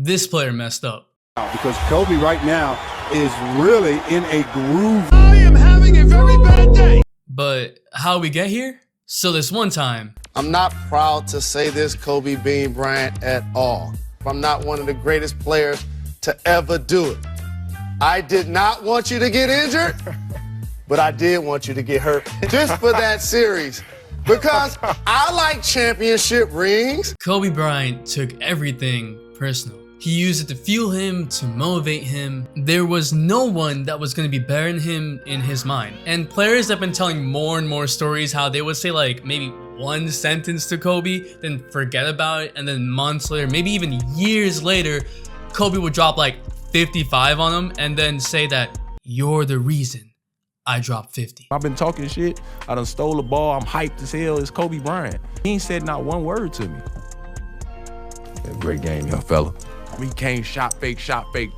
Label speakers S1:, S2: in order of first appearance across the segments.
S1: this player messed up.
S2: Because Kobe right now is really in a groove.
S3: I am having a very bad day.
S1: But how we get here? So this one time,
S4: I'm not proud to say this, Kobe Bean Bryant, at all. I'm not one of the greatest players to ever do it. I did not want you to get injured, but I did want you to get hurt just for that series. Because I like championship rings.
S1: Kobe Bryant took everything personal. He used it to fuel him, to motivate him. There was no one that was going to be better than him in his mind. And players have been telling more and more stories how they would say like maybe one sentence to Kobe, then forget about it, and then months later, maybe even years later, Kobe would drop like 55 on him and then say that you're the reason I dropped 50.
S5: I've been talking shit. I done stole the ball. I'm hyped as hell. It's Kobe Bryant. He ain't said not one word to me.
S6: Yeah, great game, young fella.
S5: He came, shot fake,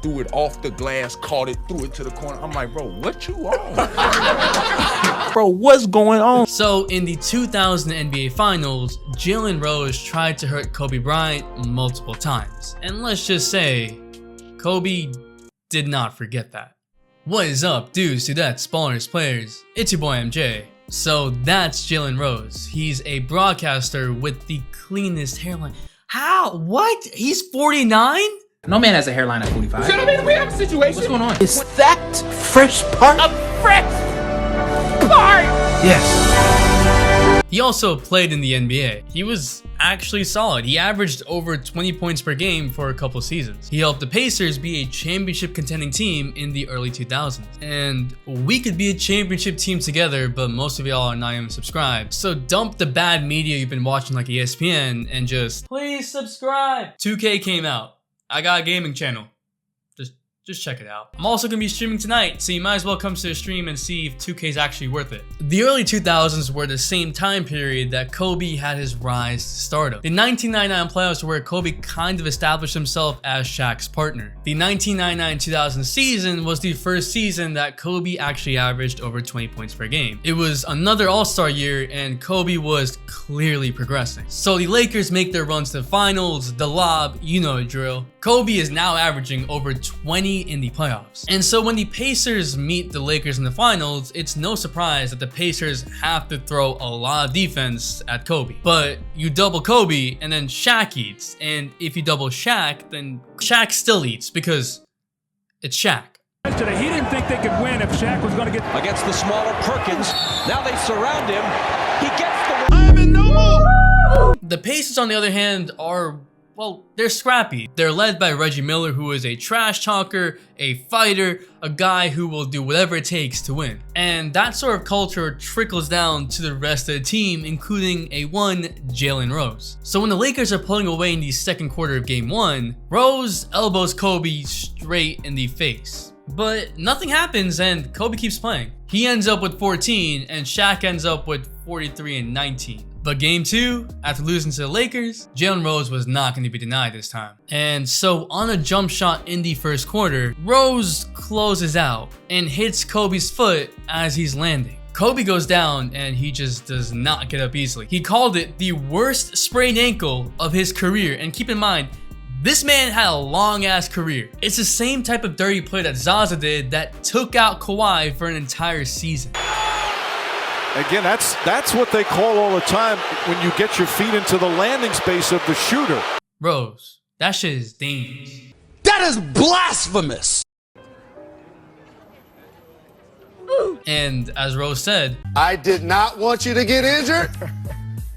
S5: threw it off the glass, caught it, threw it to the corner. I'm like, bro, what you on? Bro, what's going on?
S1: So in the 2000 NBA Finals, Jalen Rose tried to hurt Kobe Bryant multiple times. And let's just say, Kobe did not forget that. What is up, dudes, dudettes, ballers, players? It's your boy MJ. So that's Jalen Rose. He's a broadcaster with the cleanest hairline. How? What? He's 49?
S7: No man has a hairline at 45.
S3: Gentlemen, we have a situation.
S7: What's going on?
S8: Is that fresh part?
S3: A fresh part.
S8: Yes.
S1: He also played in the NBA. He was actually solid. He averaged over 20 points per game for a couple seasons. He helped the Pacers be a championship contending team in the early 2000s. And we could be a championship team together, but most of y'all are not even subscribed. So dump the bad media you've been watching like ESPN and just please subscribe. 2K came out. I got a gaming channel. Just check it out. I'm also gonna be streaming tonight, so you might as well come to the stream and see if 2K is actually worth it. The early 2000s were the same time period that Kobe had his rise to stardom. The 1999 playoffs were where Kobe kind of established himself as Shaq's partner. The 1999-2000 season was the first season that Kobe actually averaged over 20 points per game. It was another all-star year and Kobe was clearly progressing. So the Lakers make their runs to the finals, the lob, you know the drill. Kobe is now averaging over 20 in the playoffs. And so when the Pacers meet the Lakers in the finals, it's no surprise that the Pacers have to throw a lot of defense at Kobe. But you double Kobe and then Shaq eats. And if you double Shaq, then Shaq still eats because it's Shaq.
S9: He didn't think they could win if Shaq was going to get
S10: against the smaller Perkins. Now they surround him. He gets the
S3: I am in no more.
S1: The Pacers, on the other hand, are, well, they're scrappy. They're led by Reggie Miller, who is a trash talker, a fighter, a guy who will do whatever it takes to win. And that sort of culture trickles down to the rest of the team, including a one Jalen Rose. So when the Lakers are pulling away in the second quarter of game one, Rose elbows Kobe straight in the face. But nothing happens and Kobe keeps playing. He ends up with 14 and Shaq ends up with 43 and 19. But game two, after losing to the Lakers, Jalen Rose was not going to be denied this time. And so on a jump shot in the first quarter, Rose closes out and hits Kobe's foot as he's landing. Kobe goes down and he just does not get up easily. He called it the worst sprained ankle of his career. And keep in mind, this man had a long ass career. It's the same type of dirty play that Zaza did that took out Kawhi for an entire season.
S11: Again, that's what they call all the time when you get your feet into the landing space of the shooter.
S1: Rose, that shit is dangerous.
S8: That is blasphemous.
S1: And as Rose said,
S4: I did not want you to get injured,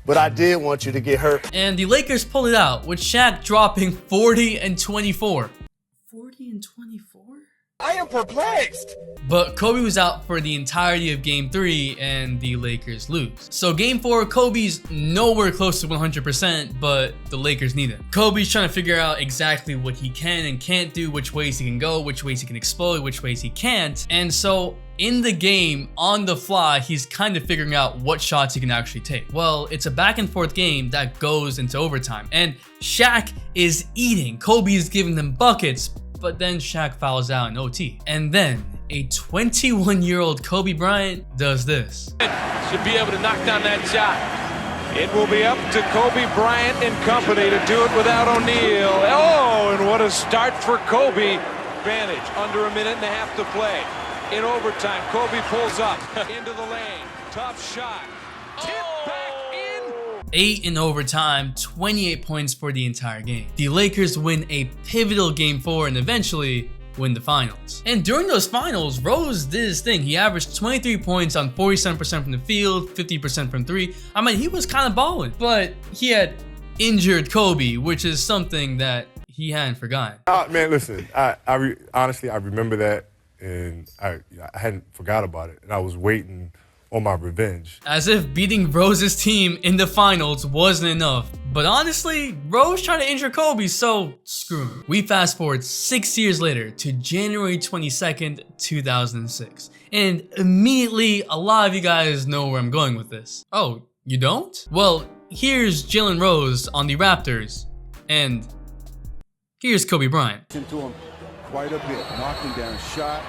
S4: but I did want you to get hurt.
S1: And the Lakers pulled it out with Shaq dropping 40 and 24. 40 and 24?
S3: I am perplexed.
S1: But Kobe was out for the entirety of game 3 and the Lakers lose. So game 4, Kobe's nowhere close to 100%, but the Lakers need him. Kobe's trying to figure out exactly what he can and can't do, which ways he can go, which ways he can explode, which ways he can't. And so in the game, on the fly, he's kind of figuring out what shots he can actually take. Well, it's a back and forth game that goes into overtime. And Shaq is eating. Kobe is giving them buckets, but then Shaq fouls out in OT. And then a 21-year-old Kobe Bryant does this.
S10: should be able to knock down that shot. It will be up to Kobe Bryant and company to do it without O'Neal. Oh, and what a start for Kobe. Advantage, under a minute and a half to play. In overtime, Kobe pulls up into the lane. Tough shot. Tip back in.
S1: 8 in overtime, 28 points for the entire game. The Lakers win a pivotal Game 4 and eventually win the finals. And during those finals, Rose did his thing. He averaged 23 points on 47% from the field, 50% from 3. I mean, he was kind of balling, but he had injured Kobe, which is something that he hadn't forgotten.
S6: Man, listen, honestly, I remember that, and I hadn't forgot about it, and I was waiting on my revenge.
S1: As if beating Rose's team in the finals wasn't enough. But honestly, Rose tried to injure Kobe, so screw him. We fast forward 6 years later to January 22nd, 2006. And immediately, a lot of you guys know where I'm going with this. Oh, you don't? Well, here's Jalen Rose on the Raptors, and here's Kobe Bryant.
S2: Into him quite a bit, knocking down shot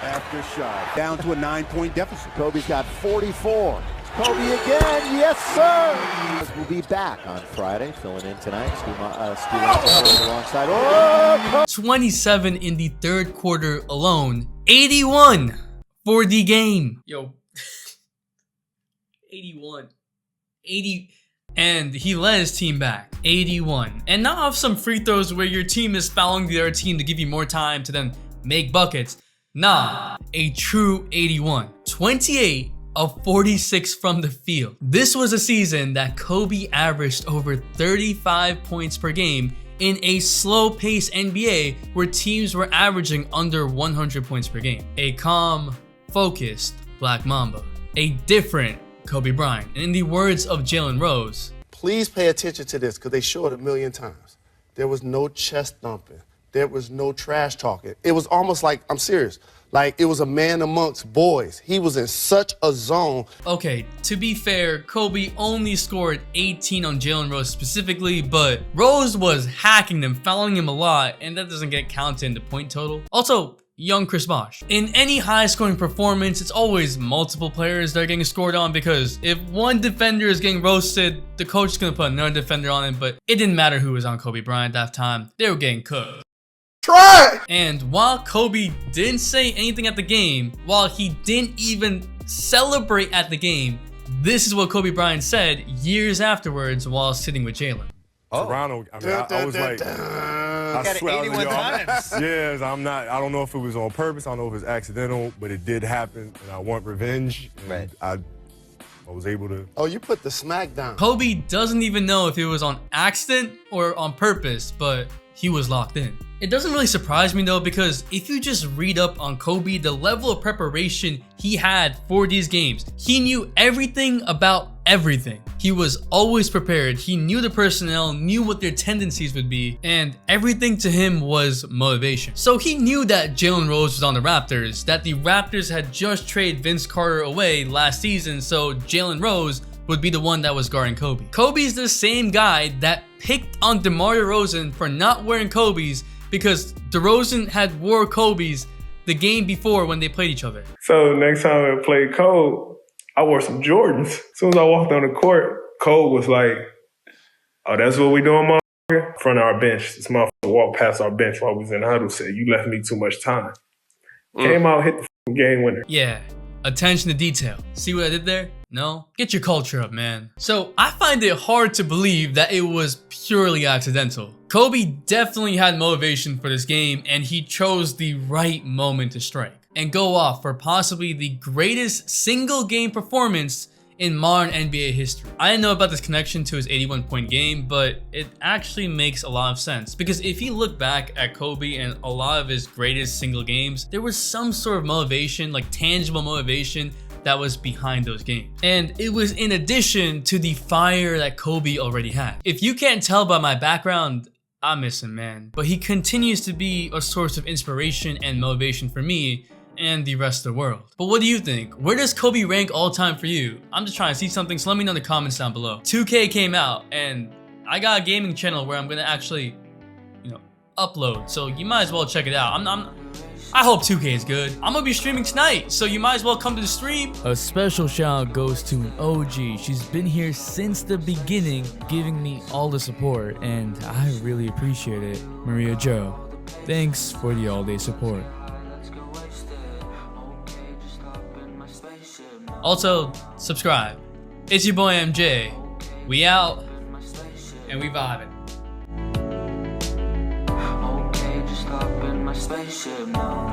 S2: after shot. Down to a 9-point deficit.
S12: Kobe's got 44. It's Kobe again, yes sir! We'll be back on Friday, filling in tonight. Stu alongside. Oh,
S1: 27 in the third quarter alone, 81 for the game. Yo, 81. 80. And he led his team back, 81. And not off some free throws where your team is fouling the other team to give you more time to then make buckets. Nah, a true 81. 28 of 46 from the field. This was a season that Kobe averaged over 35 points per game in a slow-paced NBA where teams were averaging under 100 points per game. A calm, focused Black Mamba. A different Kobe Bryant. And in the words of Jalen Rose,
S4: Please pay attention to this because they show it a million times. There was no chest thumping. There was no trash talking. It was almost like, I'm serious, like it was a man amongst boys. He was in such a zone.
S1: Okay, to be fair, Kobe only scored 18 on Jalen Rose specifically, but Rose was hacking them, fouling him a lot, and that doesn't get counted in the point total. Also, young Chris Bosh. In any high-scoring performance, it's always multiple players that are getting scored on because if one defender is getting roasted, the coach is going to put another defender on him, but it didn't matter who was on Kobe Bryant at that time. They were getting cooked.
S4: Try!
S1: And while Kobe didn't say anything at the game, while he didn't even celebrate at the game, this is what Kobe Bryant said years afterwards while sitting with Jalen.
S6: Toronto, I mean, I was like, I swear,
S3: 81 times.
S6: Yes, I don't know if it was on purpose, I don't know if it was accidental, but it did happen, and I want revenge.
S12: Right.
S6: I was able to.
S4: Oh, you put the smack down.
S1: Kobe doesn't even know if it was on accident or on purpose, but he was locked in. It doesn't really surprise me though, because if you just read up on Kobe, the level of preparation he had for these games, he knew everything about everything. He was always prepared. He knew the personnel, knew what their tendencies would be, and everything to him was motivation. So he knew that Jalen Rose was on the Raptors, that the Raptors had just traded Vince Carter away last season, so Jalen Rose would be the one that was guarding Kobe. Kobe's the same guy that picked on DeMar DeRozan for not wearing Kobe's because DeRozan had wore Kobe's the game before when they played each other.
S13: So next time I played Cole, I wore some Jordans. As soon as I walked on the court, Cole was like, "Oh, that's what we doing, motherfucker?" In front of our bench. This motherfucker walked past our bench while we was in the huddle, said, "You left me too much time." Came out, hit the game winner.
S1: Yeah, attention to detail. See what I did there? No? Get your culture up, man. So I find it hard to believe that it was purely accidental. Kobe definitely had motivation for this game, and he chose the right moment to strike and go off for possibly the greatest single game performance in modern NBA history. I didn't know about this connection to his 81-point game, but it actually makes a lot of sense because if you look back at Kobe and a lot of his greatest single games, there was some sort of motivation, like tangible motivation, that was behind those games. And it was in addition to the fire that Kobe already had. If you can't tell by my background, I miss him, man. But he continues to be a source of inspiration and motivation for me and the rest of the world. But what do you think? Where does Kobe rank all time for you? I'm just trying to see something, so let me know in the comments down below. 2K came out, and I got a gaming channel where I'm gonna actually, upload. So you might as well check it out. I hope 2K is good. I'm gonna be streaming tonight, so you might as well come to the stream. A special shout out goes to an OG. She's been here since the beginning, giving me all the support, and I really appreciate it. Maria Jo. Thanks for the all-day support. Also, subscribe. It's your boy MJ. We out, and we vibing.
S14: Okay, just hop in my spaceship now.